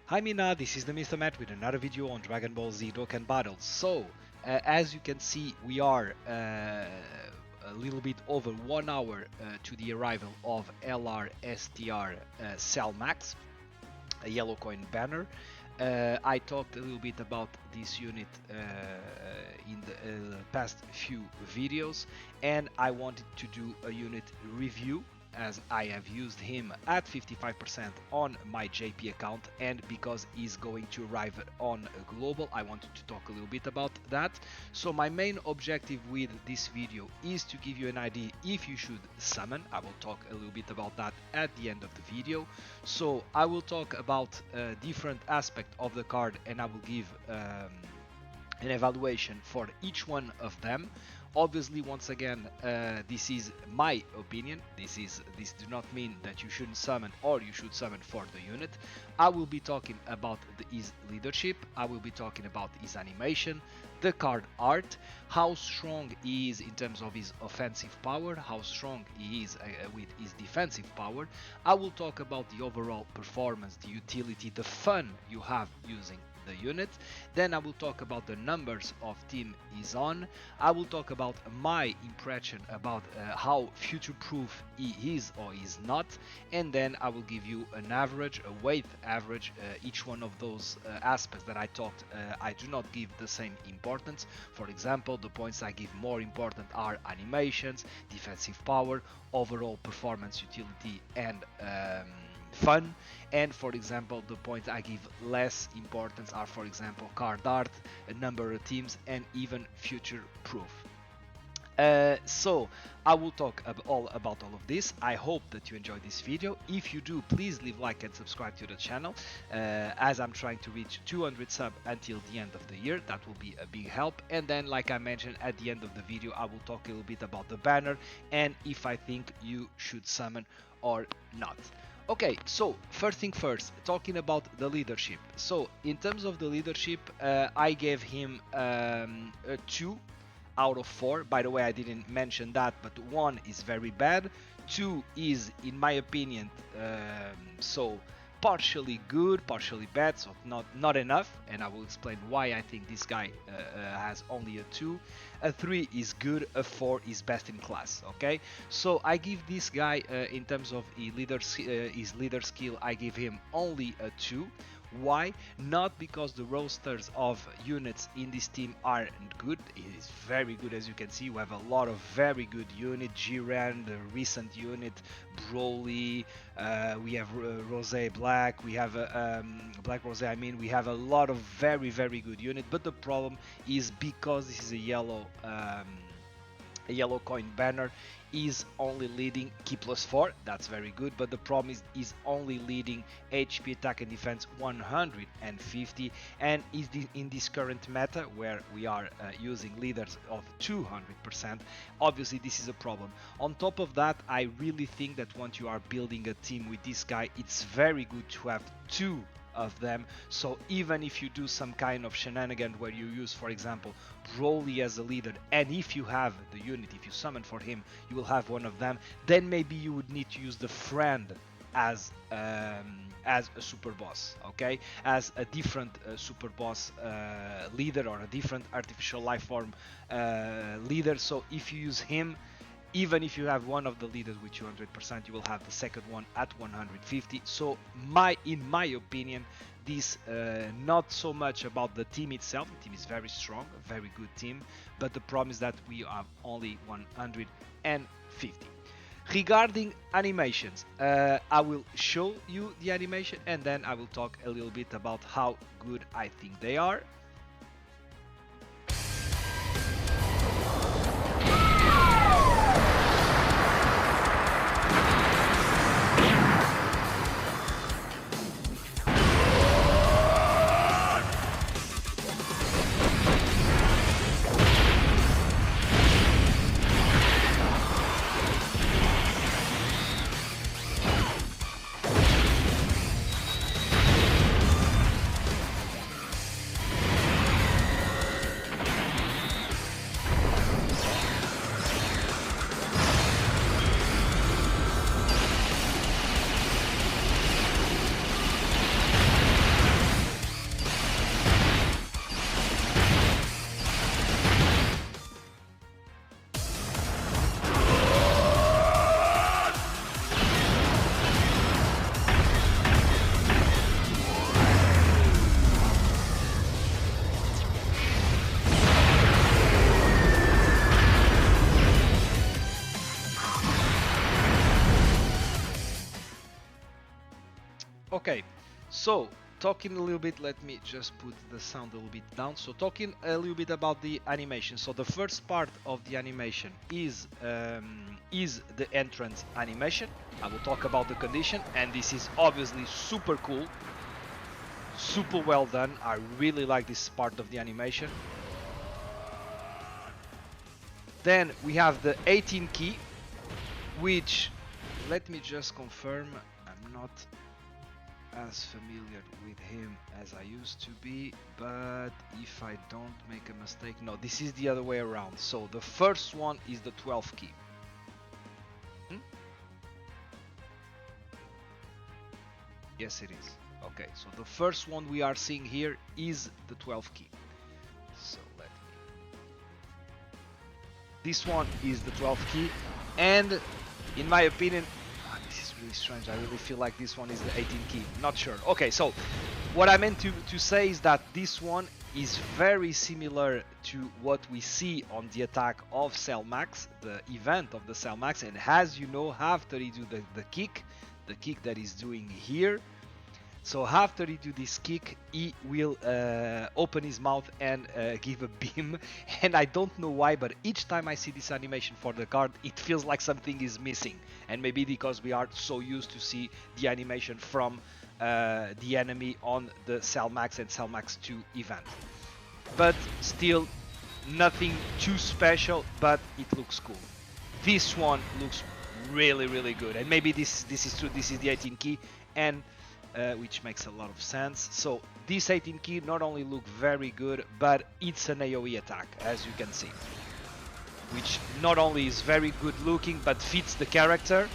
Hi Minna, this is the Mr. Matt with another video on Dragon Ball Z Dokkan Battles. As you can see, we are a little bit over 1 hour to the arrival of LR STR Cell Max, a yellow coin banner. I talked a little bit about this unit in the past few videos, and I wanted to do a unit review as I have used him at 55% on my JP account, and because he's going to arrive on global, I wanted to talk a little bit about that. So my main objective with this video is to give you an idea if you should summon. I will talk a little bit about that at the end of the video. So I will talk about different aspects of the card, and I will give an evaluation for each one of them. Obviously, once again, this is my opinion. This do not mean that you shouldn't summon or you should summon for the unit. I will be talking about his leadership. I will be talking about his animation, the card art, how strong he is in terms of his offensive power, how strong he is with his defensive power. I will talk about the overall performance, the utility, the fun you have using the unit. Then I will talk about the numbers of team is on. I will talk about my impression about how future proof he is or is not, and then I will give you an average, a weight average. Each one of those aspects that I talked, I do not give the same importance. For example, the points I give more important are animations, defensive power, overall performance, utility, and fun. And for example, the points I give less importance are, for example, card art, a number of teams, and even future proof. So I will talk all about all of this. I hope that you enjoyed this video. If you do, please leave like and subscribe to the channel, as I'm trying to reach 200 subs until the end of the year. That will be a big help. And then, like I mentioned at the end of the video, I will talk a little bit about the banner and if I think you should summon or not. Okay, so first thing first, talking about the leadership. So in terms of the leadership, I gave him a 2 out of 4. By the way, I didn't mention that, but 1 is very bad. 2 is, in my opinion, so partially good, partially bad, so not enough, and I will explain why I think this guy has only a 2. A 3 is good, a 4 is best in class. Okay, so I give this guy in terms of his leader skill, I give him only a 2. Why? Not because the rosters of units in this team aren't good. It is very good, as you can see. We have a lot of very good units. Jiren, the recent unit, Broly, we have Rose Black, we have Black Rose, I mean, we have a lot of very good unit. But the problem is, because this is a yellow coin banner, is only leading Ki +4. That's very good, but the problem is only leading HP, attack and defense 150, and is in this current meta where we are using leaders of 200%. Obviously this is a problem. On top of that, I really think that once you are building a team with this guy, it's very good to have 2 of them. So even if you do some kind of shenanigan where you use, for example, Broly as a leader, and if you have the unit, if you summon for him, you will have one of them, then maybe you would need to use the friend as a super boss, okay, as a different super boss leader, or a different artificial life form leader. So if you use him, even if you have one of the leaders with 200%, you will have the second one at 150. So in my opinion, this not so much about the team itself. The team is very strong, a very good team, but the problem is that we have only 150. Regarding animations, I will show you the animation, and then I will talk a little bit about how good I think they are. Okay, so talking a little bit, let me just put the sound a little bit down. So talking a little bit about the animation. So the first part of the animation is the entrance animation. I will talk about the condition, and this is obviously super cool, super well done. I really like this part of the animation. Then we have the 18 key, which, let me just confirm, I'm not as familiar with him as I used to be, but if I don't make a mistake, no, this is the other way around. So the first one is the 12th key. Yes, it is. Okay, so the first one we are seeing here is the 12th key. So let me... This one is the 12th key, and in my opinion, this is really strange. I really feel like this one is the 18th key. Not sure. Okay, so what I meant to say is that this one is very similar to what we see on the attack of Cell Max, the event of the Cell Max, and as you know, after he do the kick that he's doing here, so after he do this kick, he will open his mouth and give a beam. And I don't know why, but each time I see this animation for the card, it feels like something is missing. And maybe because we are so used to see the animation from the enemy on the Cell Max and Cell Max 2 event. But still, nothing too special, but it looks cool. This one looks really, really good. And maybe this is true. This is the 18 key, and which makes a lot of sense. So this 18 key not only look very good, but it's an AoE attack, as you can see, which not only is very good looking, but fits the character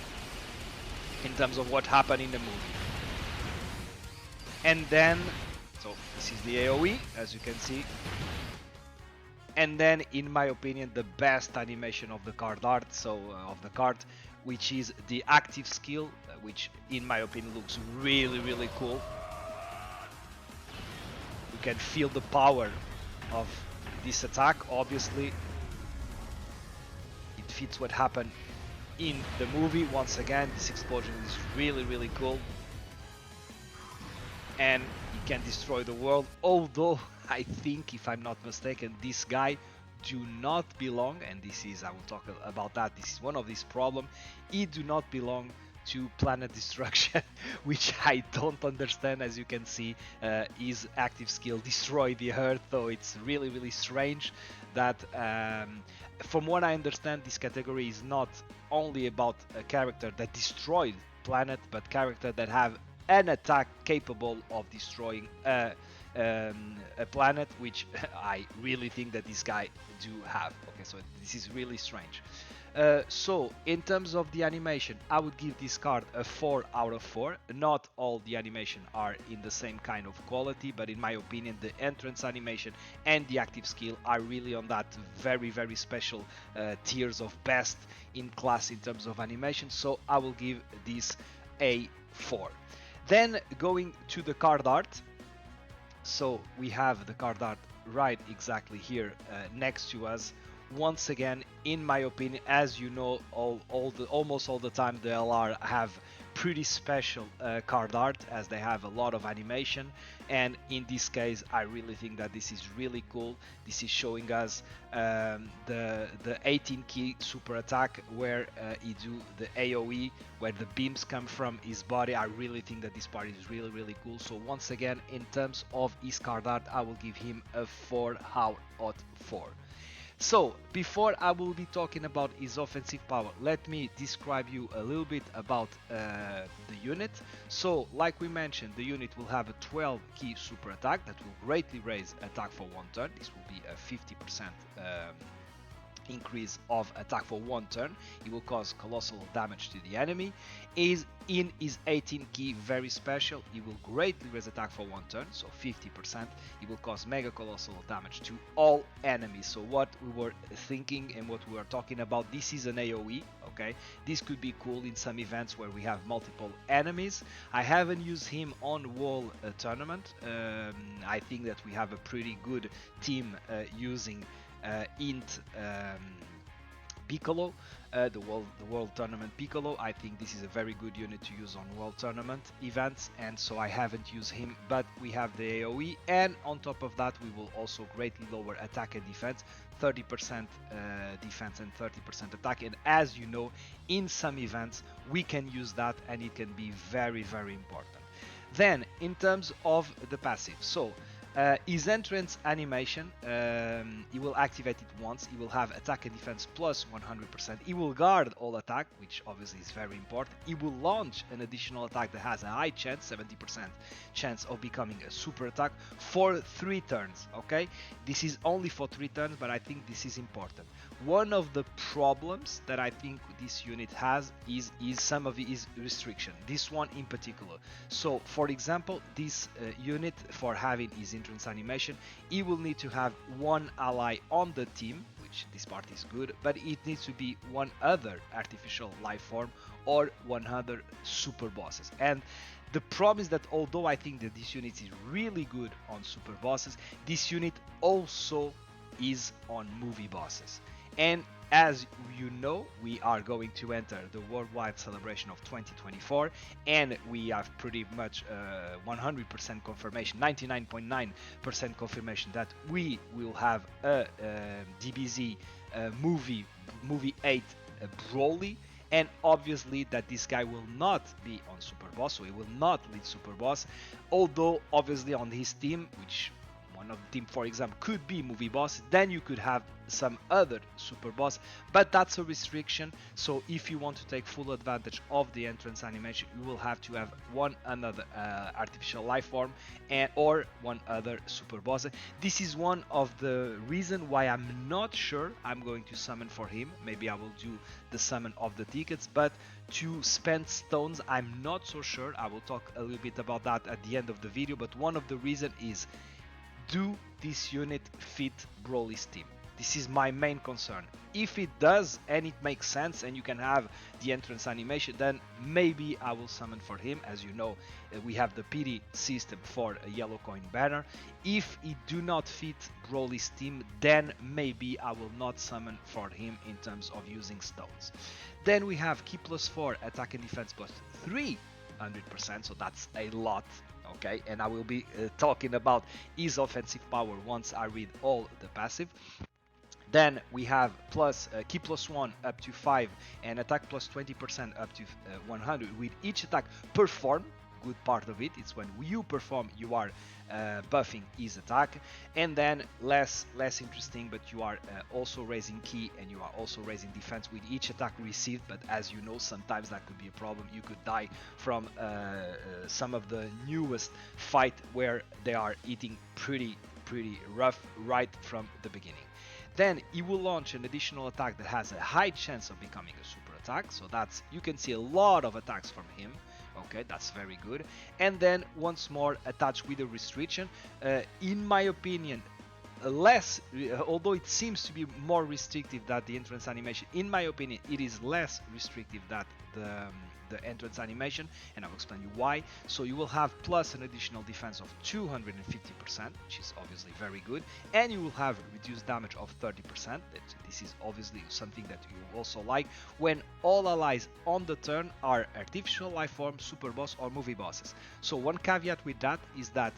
in terms of what happened in the movie. And then, so this is the AoE, as you can see. And then, in my opinion, the best animation of the card art, so of the card, which is the active skill, which in my opinion looks really, really cool. You can feel the power of this attack. Obviously, it fits what happened in the movie. Once again, this explosion is really, really cool, and it can destroy the world. Although I think, if I'm not mistaken, this guy do not belong, and this is, I will talk about that, this is one of these problems, he do not belong to planet destruction, which I don't understand. As you can see, his active skill destroy the earth, so it's really, really strange that from what I understand, this category is not only about a character that destroyed planet, but character that have an attack capable of destroying a planet, which I really think that this guy do have. Okay, so this is really strange. So in terms of the animation, I would give this card a 4 out of 4. Not all the animation are in the same kind of quality, but in my opinion, the entrance animation and the active skill are really on that very, very special tiers of best in class in terms of animation. So I will give this a 4. Then going to the card art. So we have the card art right exactly here next to us. Once again, in my opinion, as you know, almost all the time the LR have pretty special card art, as they have a lot of animation, and in this case I really think that this is really cool. This is showing us the 18 key super attack where he do the AoE, where the beams come from his body. I really think that this part is really, really cool. So once again, in terms of his card art, I will give him a 4 out of 4. So, before I will be talking about his offensive power, let me describe you a little bit about the unit. So, like we mentioned, the unit will have a 12 key super attack that will greatly raise attack for 1 turn. This will be a 50% increase of attack for 1 turn. It will cause colossal damage to the enemy. Is in his 18 key, very special. It will greatly raise attack for 1 turn, so 50%. It will cause mega colossal damage to all enemies. So what we were thinking and what we were talking about, this is an AoE, okay? This could be cool in some events where we have multiple enemies. I haven't used him on wall tournament. I think that we have a pretty good team using int Piccolo, the world tournament Piccolo. I think this is a very good unit to use on world tournament events, and so I haven't used him, but we have the AoE, and on top of that we will also greatly lower attack and defense, 30% defense and 30% attack. And as you know, in some events we can use that, and it can be very, very important. Then in terms of the passive, so his entrance animation, he will activate it once. He will have attack and defense plus 100%. He will guard all attack, which obviously is very important. He will launch an additional attack that has a high chance, 70% chance of becoming a super attack for 3 turns. Okay, this is only for 3 turns, but I think this is important. One of the problems that I think this unit has is some of his restriction. This one in particular. So, for example, this unit, for having his entrance animation, he will need to have 1 ally on the team, which this part is good, but it needs to be 1 other artificial life form or 1 other super bosses. And the problem is that although I think that this unit is really good on super bosses, this unit also is on movie bosses. And as you know, we are going to enter the worldwide celebration of 2024, and we have pretty much 100% confirmation, 99.9% confirmation that we will have a DBZ movie 8 Broly, and obviously that this guy will not be on Super Boss, so he will not lead Super Boss, although obviously on his team, which one of the team, for example, could be movie boss, then you could have some other super boss, but that's a restriction. So if you want to take full advantage of the entrance animation, you will have to have 1 another artificial life form and or 1 other super boss. This is one of the reason why I'm not sure I'm going to summon for him. Maybe I will do the summon of the tickets, but to spend stones, I'm not so sure. I will talk a little bit about that at the end of the video, but one of the reason is, do this unit fit Broly's team? This is my main concern. If it does and it makes sense and you can have the entrance animation, then maybe I will summon for him. As you know, we have the pity system for a yellow coin banner. If it do not fit Broly's team, then maybe I will not summon for him in terms of using stones. Then we have Ki plus 4, attack and defense plus 300%, so that's a lot. Okay, and I will be talking about his offensive power once I read all the passive. Then we have Ki plus 1 up to 5 and attack plus 20% up to 100 with each attack perform. Good part of it, it's when you perform, you are buffing his attack. And then less interesting, but you are also raising ki and you are also raising defense with each attack received. But as you know, sometimes that could be a problem. You could die from some of the newest fight where they are eating pretty rough right from the beginning. Then he will launch an additional attack that has a high chance of becoming a super attack, so that's, you can see a lot of attacks from him. Okay, that's very good. And then once more attached with a restriction, in my opinion, less, although it seems to be more restrictive than the entrance animation, in my opinion it is less restrictive than the entrance animation, and I'll explain you why. So you will have plus an additional defense of 250%, which is obviously very good, and you will have reduced damage of 30%. This is obviously something that you also like when all allies on the turn are artificial life form, super boss or movie bosses. So one caveat with that is that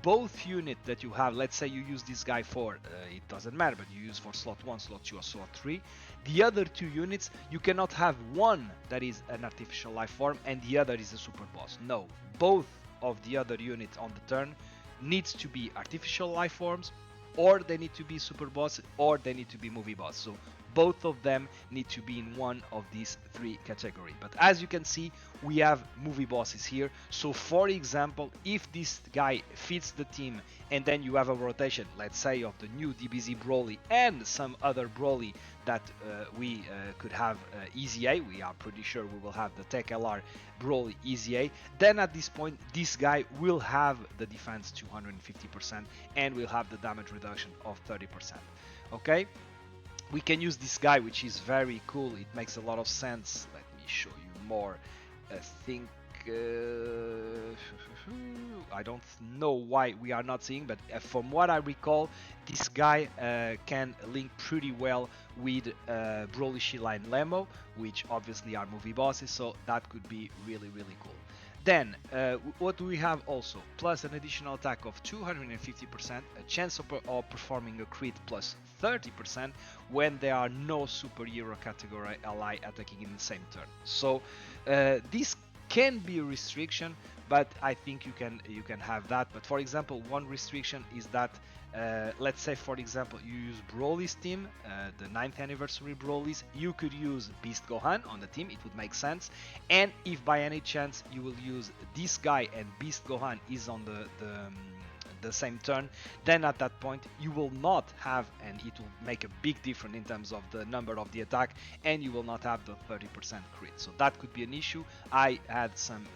both unit that you have, let's say you use this guy for, it doesn't matter, but you use for slot 1, slot 2 or slot 3, the other 2 units, you cannot have one that is an artificial life form and the other is a super boss. No, both of the other units on the turn needs to be artificial life forms, or they need to be super boss, or they need to be movie boss. So both of them need to be in one of these 3 categories. But as you can see, we have movie bosses here. So for example, if this guy fits the team and then you have a rotation, let's say of the new DBZ Broly and some other Broly that we could have Easy A, we are pretty sure we will have the Tech LR Broly Easy A, then at this point this guy will have the defense 250% and will have the damage reduction of 30%. Okay, we can use this guy, which is very cool. It makes a lot of sense. Let me show you more. I think I don't know why we are not seeing, but from what I recall, this guy can link pretty well with Broly, Sheila, and Lemmo, which obviously are movie bosses, so that could be really, really cool. Then, what do we have also? Plus an additional attack of 250%, a chance of performing a crit plus 30% when there are no superhero category ally attacking in the same turn. So this can be a restriction, but I think you can have that. But for example, one restriction is that let's say, for example, you use Broly's team, the 9th anniversary Broly's, you could use Beast Gohan on the team, it would make sense. And if by any chance you will use this guy and Beast Gohan is on the same turn, then at that point you will not have, and it will make a big difference in terms of the number of the attack, and you will not have the 30% crit. So that could be an issue. I had some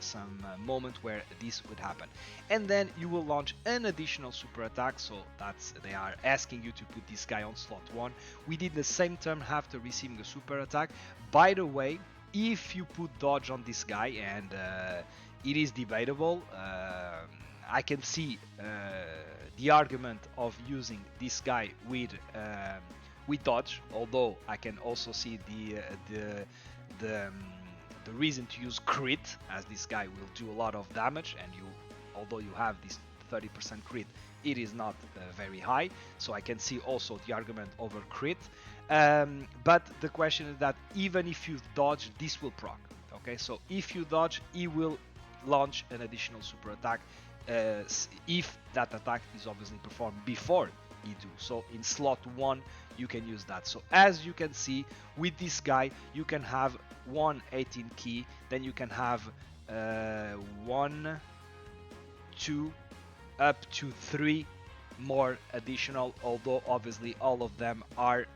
moment where this would happen. And then you will launch an additional super attack, so that's, they are asking you to put this guy on slot 1 within the same turn after receiving a super attack. By the way, if you put dodge on this guy, and it is debatable, I can see the argument of using this guy with dodge, although I can also see the reason to use crit, as this guy will do a lot of damage, and although you have this 30% crit, it is not very high, so I can see also the argument over crit. But the question is that even if you dodge, this will proc. Okay, so if you dodge, he will launch an additional super attack if that attack is obviously performed before you do. So in slot 1 you can use that. So as you can see, with this guy you can have 118 key, then you can have 1, 2, up to 3 more additional, although obviously all of them are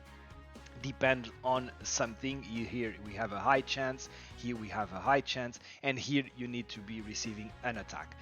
depend on something. Here we have a high chance, here we have a high chance, and here you need to be receiving an attack.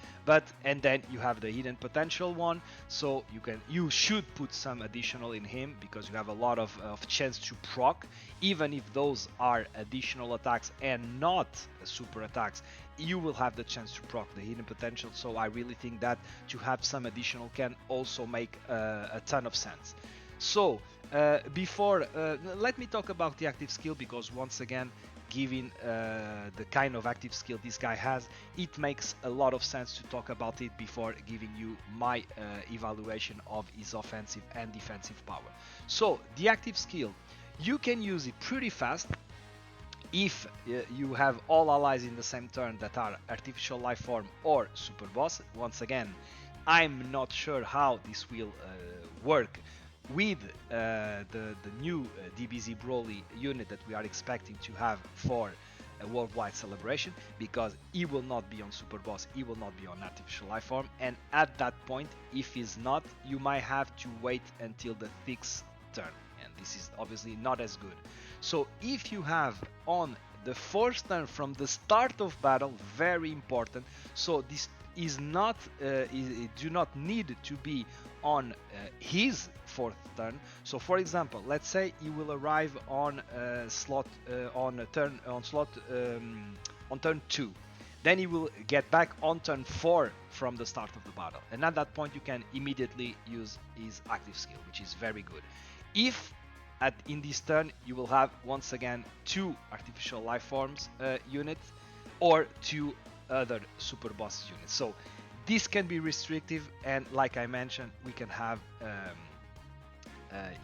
And then you have the hidden potential one, so you should put some additional in him, because you have a lot of chance to proc, even if those are additional attacks and not super attacks. You will have the chance to proc the hidden potential, so I really think that to have some additional can also make a ton of sense. So let me talk about the active skill, because once again, given the kind of active skill this guy has, it makes a lot of sense to talk about it before giving you my evaluation of his offensive and defensive power. So the active skill, you can use it pretty fast if you have all allies in the same turn that are artificial life form or super boss. Once again, I'm not sure how this will work with the new DBZ Broly unit that we are expecting to have for a worldwide celebration, because he will not be on super boss, he will not be on artificial life form, and at that point, if he's not, you might have to wait until the 6th turn, and this is obviously not as good. So if you have on the 4th turn from the start of battle, very important, so this is not do not need to be on his 4th turn. So for example, let's say he will arrive on on turn 2, then he will get back on turn 4 from the start of the battle, and at that point you can immediately use his active skill, which is very good. If in this turn you will have once again 2 artificial life forms units or 2 other super boss units, so this can be restrictive, and like I mentioned, we can have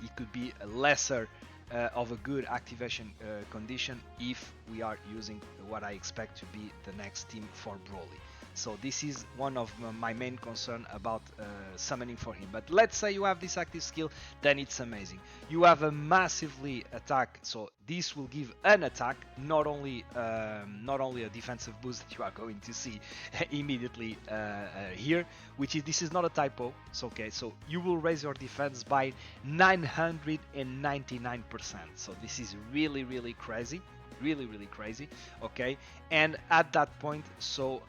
it could be a lesser of a good activation condition if we are using what I expect to be the next team for Broly. So this is one of my main concern about summoning for him. But let's say you have this active skill, then it's amazing. You have a massively attack, so this will give an attack, not only a defensive boost that you are going to see immediately here, this is not a typo. It's okay. So you will raise your defense by 999%. So this is really, really crazy. really crazy. Okay, and at that point, so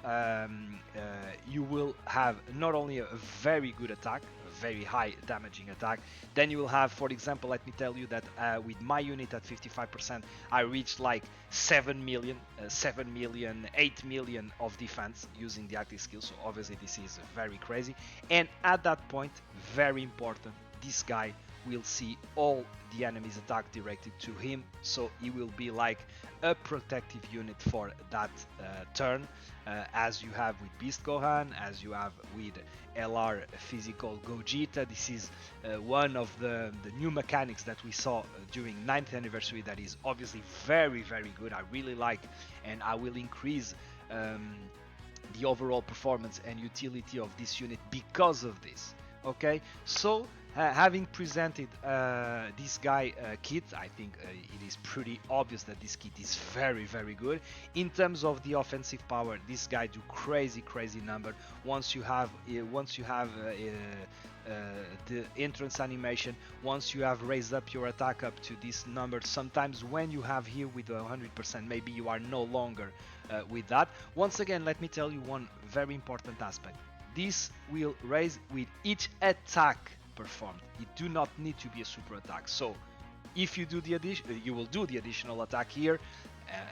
you will have not only a very good attack, a very high damaging attack, then you will have, for example, let me tell you that with my unit at 55%, I reached like 7 million, 7 million, 8 million of defense using the active skill. So obviously this is very crazy. And at that point, very important, this guy will see all the enemy's attack directed to him, so he will be like a protective unit for that turn, as you have with Beast Gohan, as you have with LR Physical Gogeta. This is one of the new mechanics that we saw during 9th anniversary that is obviously very good. I really like, and I will increase the overall performance and utility of this unit because of this. Okay, so having presented this guy kit, I think it is pretty obvious that this kit is very good. In terms of the offensive power, this guy do crazy number. Once you have the entrance animation, once you have raised up your attack up to this number, sometimes when you have here with 100%, maybe you are no longer with that. Once again, let me tell you one very important aspect. This will raise with each attack performed. It do not need to be a super attack. So if you do the addition, you will do the additional attack here,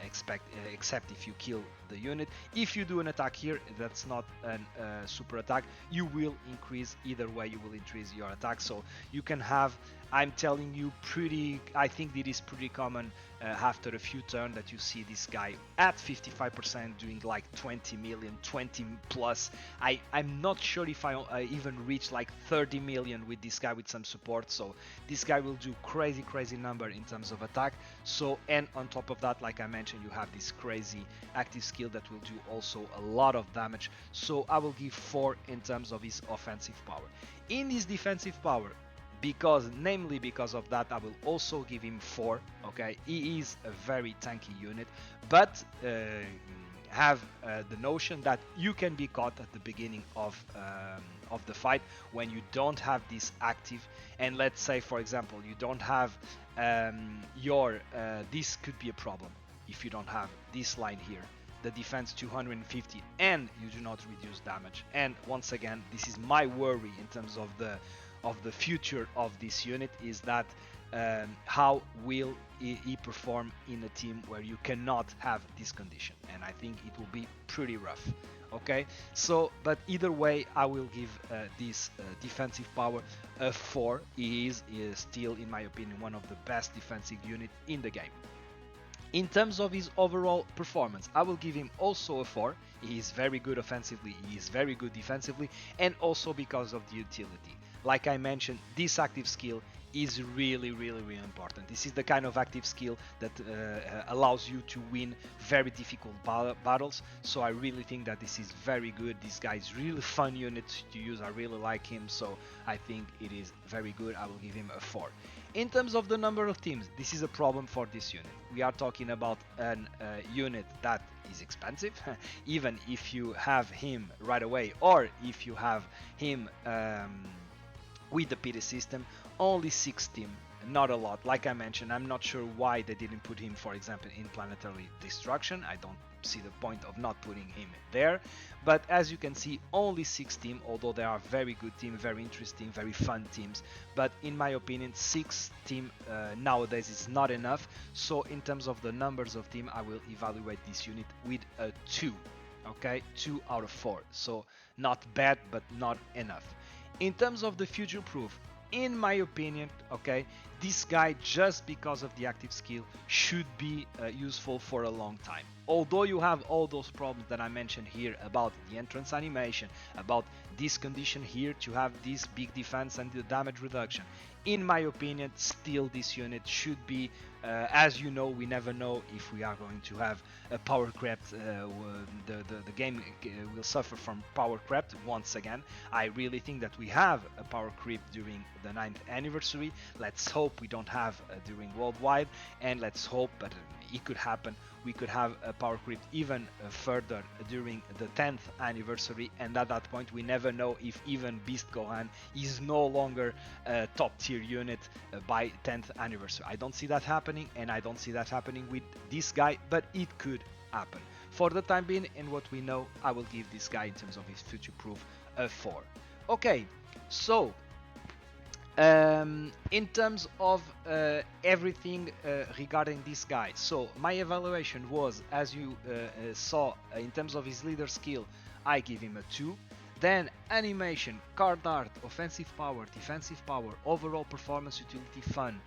except if you kill the unit. If you do an attack here, that's not a super attack, you will increase, either way you will increase your attack. So you can have, I'm telling you, I think it is pretty common after a few turns that you see this guy at 55% doing like 20 million, 20 plus. I'm not sure if I even reach like 30 million with this guy with some support. So this guy will do crazy number in terms of attack. So, and on top of that, like I mentioned, you have this crazy active skill that will do also a lot of damage. So I will give 4 in terms of his offensive power. In his defensive power, namely because of that, I will also give him 4. Okay, he is a very tanky unit, but have the notion that you can be caught at the beginning of the fight when you don't have this active. And let's say, for example, you don't have this could be a problem if you don't have this line here, the defense 250, and you do not reduce damage. And once again, this is my worry in terms of the future of this unit, is that how will he perform in a team where you cannot have this condition, and I think it will be pretty rough. Okay, so but either way, I will give this defensive power a 4. He is still, in my opinion, one of the best defensive unit in the game. In terms of his overall performance, I will give him also a 4. He is very good offensively, he is very good defensively, and also because of the utility. Like I mentioned, this active skill is really important. This is the kind of active skill that allows you to win very difficult battles. So I really think that this is very good. This guy is really fun unit to use. I really like him, so I think it is very good. I will give him a 4. In terms of the number of teams, this is a problem for this unit. We are talking about an unit that is expensive, even if you have him right away, or if you have him with the pity system. Only 6 team, not a lot. Like I mentioned, I'm not sure why they didn't put him, for example, in planetary destruction. I don't see the point of not putting him there. But as you can see, only 6 team, although they are very good team, very interesting, very fun teams. But in my opinion, 6 team nowadays is not enough. So in terms of the numbers of team, I will evaluate this unit with a 2. Okay, 2 out of 4. So not bad, but not enough. In terms of the future proof, in my opinion, okay, this guy, just because of the active skill, should be useful for a long time. Although you have all those problems that I mentioned here about the entrance animation, about this condition here to have this big defense and the damage reduction, in my opinion, still this unit should be, as you know, we never know if we are going to have a power creep. The game will suffer from power creep once again. I really think that we have a power creep during the 9th anniversary. Let's hope we don't have during worldwide, and let's hope, but it could happen. we could have a power creep even further during the 10th anniversary, and at that point we never know if even Beast Gohan is no longer a top tier unit by 10th anniversary. I don't see that happening, and I don't see that happening with this guy, but it could happen. For the time being, and what we know, I will give this guy in terms of his future proof a 4. Okay, so in terms of everything regarding this guy, so my evaluation was, as you saw, in terms of his leader skill, I give him a 2. Then animation, card art, offensive power, defensive power, overall performance, utility, fun,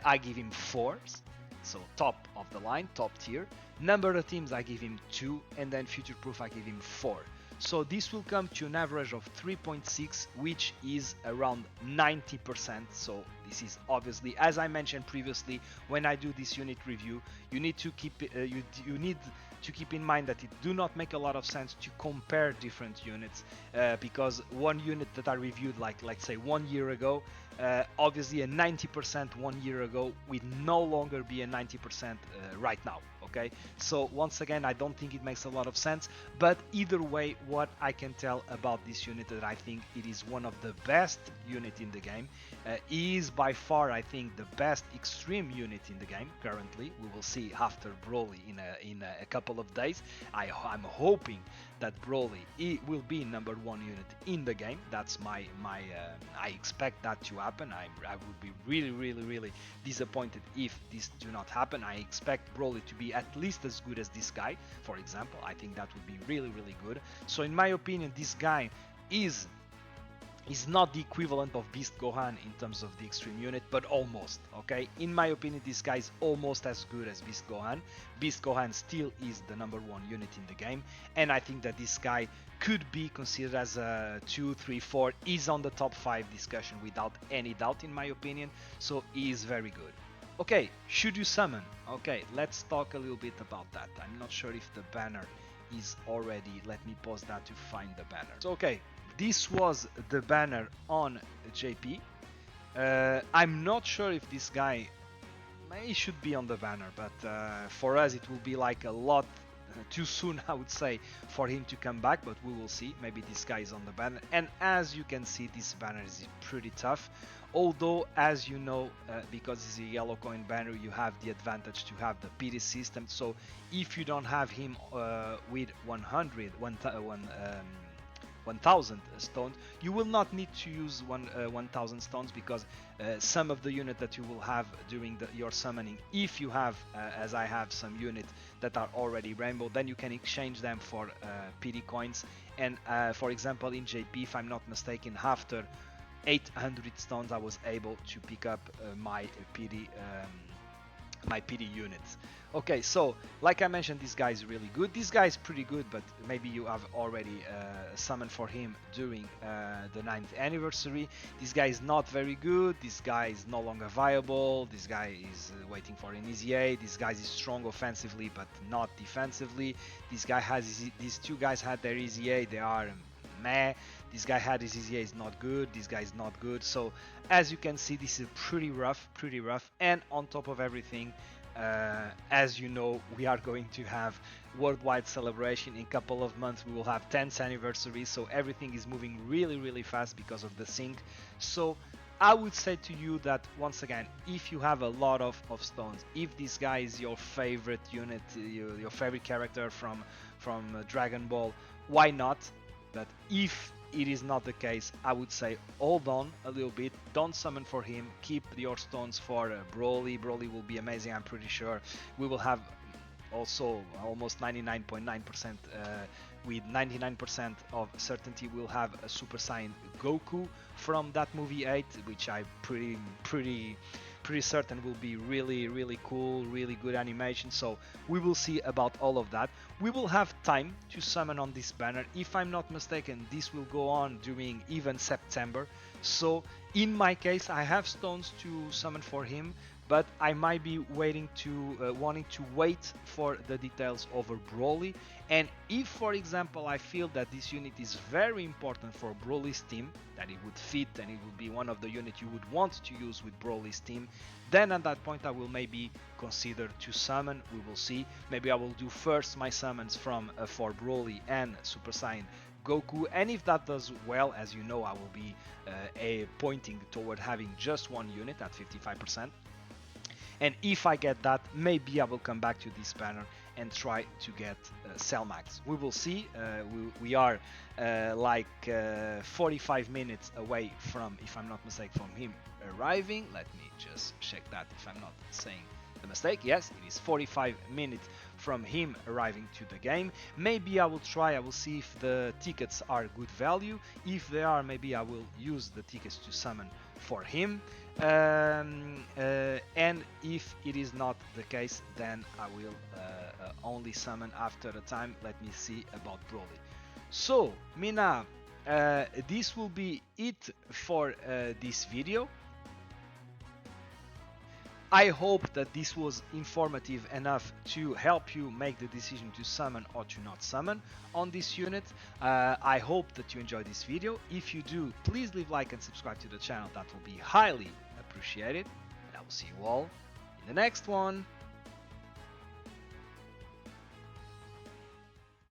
I give him 4s, so top of the line, top tier. Number of teams, I give him 2, and then future proof, I give him 4. So this will come to an average of 3.6, which is around 90%. So this is obviously, as I mentioned previously, when I do this unit review, you need to keep you need to keep in mind that it do not make a lot of sense to compare different units because one unit that I reviewed, like let's say 1 year ago, obviously a 90% 1 year ago will no longer be a 90% right now. Okay, so once again, I don't think it makes a lot of sense, but either way, what I can tell about this unit that I think it is one of the best unit in the game, is by far, I think, the best extreme unit in the game currently. We will see after Broly in a couple of days. I'm hoping that Broly will be number 1 unit in the game. That's my I expect that to happen. I would be really disappointed if this do not happen. I expect Broly to be at least as good as this guy, for example. I think that would be really good. So in my opinion, this guy is not the equivalent of Beast Gohan in terms of the extreme unit, but almost. Okay, in my opinion, this guy is almost as good as Beast Gohan. Beast Gohan still is the number 1 unit in the game, and I think that this guy could be considered as a 2, 3, 4. Is on the top 5 discussion without any doubt, in my opinion. So he is very good. Okay, should you summon? Okay, let's talk a little bit about that. I'm not sure if the banner is already. Let me pause that to find the banner. So okay, this was the banner on JP. I'm not sure if this guy he should be on the banner, but for us it will be like a lot too soon, I would say, for him to come back, but we will see. Maybe this guy is on the banner, and as you can see, this banner is pretty tough. Although, as you know, because it's a yellow coin banner, you have the advantage to have the pity system. So if you don't have him with 1000 stones, you will not need to use 1000 stones, because some of the unit that you will have during your summoning, if you have, as I have, some unit that are already rainbow, then you can exchange them for pity coins. And for example, in JP, if I'm not mistaken, after 800 stones, I was able to pick up my pity units. Okay, so like I mentioned, this guy is really good. This guy is pretty good, but maybe you have already summoned for him during the 9th anniversary. This guy is not very good. This guy is no longer viable. This guy is waiting for an easy A. This guy is strong offensively, but not defensively. This guy has these two guys had their easy A. They are meh. This guy had his easy A, is not good. This guy is not good. So as you can see, this is pretty rough. And on top of everything, as you know, we are going to have worldwide celebration in a couple of months. We will have 10th anniversary, so everything is moving really fast because of the sync. So I would say to you that, once again, if you have a lot of stones, if this guy is your favorite unit, your favorite character from Dragon Ball, why not? But if it is not the case, I would say hold on a little bit, don't summon for him, keep your stones for Broly. Broly will be amazing, I'm pretty sure. We will have also almost 99.9% with 99% of certainty we'll have a Super Saiyan Goku from that movie 8, which I'm pretty certain will be really cool, really good animation. So we will see about all of that. We will have time to summon on this banner. If I'm not mistaken, this will go on during even September. So in my case, I have stones to summon for him, but I might be waiting to wanting to wait for the details over Broly. And if, for example, I feel that this unit is very important for Broly's team, that it would fit and it would be one of the units you would want to use with Broly's team, then at that point I will maybe consider to summon. We will see. Maybe I will do first my summons from for Broly and Super Saiyan Goku, and if that does well, as you know, I will be pointing toward having just one unit at 55%. And if I get that, maybe I will come back to this banner and try to get Cell Max. We will see. We are like 45 minutes away from, if I'm not mistaken, from him arriving. Let me just check that if I'm not saying a mistake. Yes, it is 45 minutes from him arriving to the game. Maybe I will see if the tickets are good value. If they are, maybe I will use the tickets to summon for him. And if it is not the case, then I will only summon after a time. Let me see about Broly. So, Minna, this will be it for this video. I hope that this was informative enough to help you make the decision to summon or to not summon on this unit. I hope that you enjoyed this video. If you do, please leave a like and subscribe to the channel. That will be highly appreciated. And I will see you all in the next one.